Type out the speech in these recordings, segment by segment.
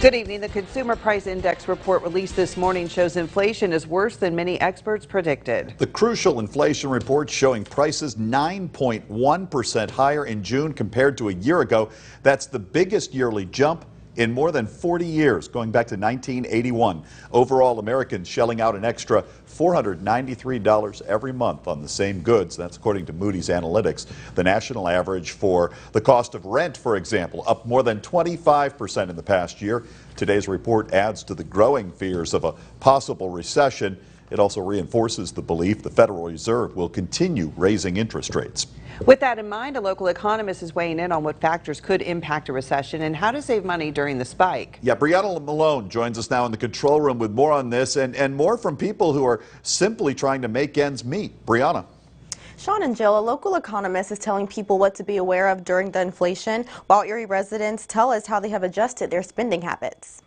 Good evening. The Consumer Price Index report released this morning shows inflation is worse than many experts predicted. The crucial inflation report showing prices 9.1% higher in June compared to a year ago. That's the biggest yearly jump in more than 40 years, going back to 1981. Overall, Americans shelling out an extra $493 every month on the same goods. That's according to Moody's Analytics. The national average for the cost of rent, for example, up more than 25% in the past year. Today's report adds to the growing fears of a possible recession. It also reinforces the belief the Federal Reserve will continue raising interest rates. With that in mind, a local economist is weighing in on what factors could impact a recession and how to save money during the spike. Yeah, Brianna Malone joins us now in the control room with more on this and more from people who are simply trying to make ends meet. Brianna. Sean and Jill, a local economist is telling people what to be aware of during the inflation, while Erie residents tell us how they have adjusted their spending habits.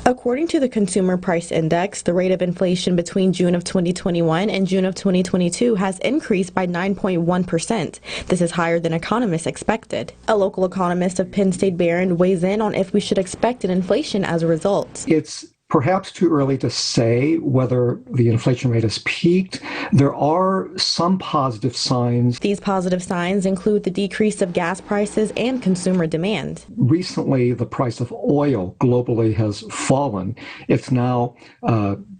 According to the Consumer Price Index, the rate of inflation between June of 2021 and June of 2022 has increased by 9.1%. This is higher than economists expected. A local economist of Penn State Barron weighs in on if we should expect an inflation as a result. It's perhaps too early to say whether the inflation rate has peaked. There are some positive signs. These positive signs include the decrease of gas prices and consumer demand. Recently, the price of oil globally has fallen. It's now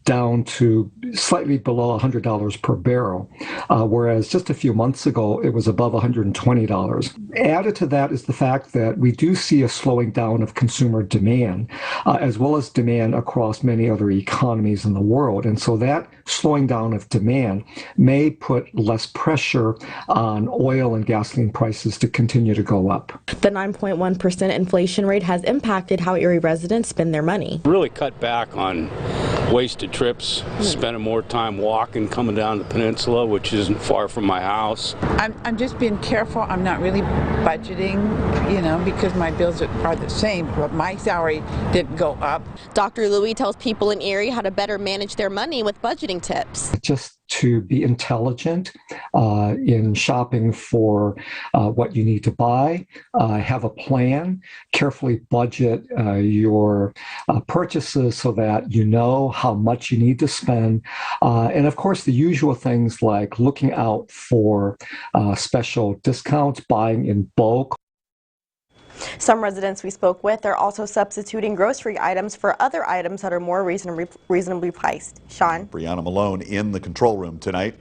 down to slightly below $100 per barrel, whereas just a few months ago it was above $120. Added to that is the fact that we do see a slowing down of consumer demand, as well as demand across many other economies in the world. And so that slowing down of demand may put less pressure on oil and gasoline prices to continue to go up. The 9.1% inflation rate has impacted how Erie residents spend their money. Really cut back on wasted trips, spending more time walking, coming down the peninsula, which isn't far from my house. I'm just being careful. I'm not really budgeting, because my bills are the same, but my salary didn't go up. Dr. Louie tells people in Erie how to better manage their money with budgeting tips. Just to be intelligent in shopping for what you need to buy, have a plan, carefully budget your purchases so that you know how much you need to spend, and of course the usual things like looking out for special discounts, buying in bulk. Some residents we spoke with are also substituting grocery items for other items that are more reasonably priced. Sean? Brianna Malone in the control room tonight.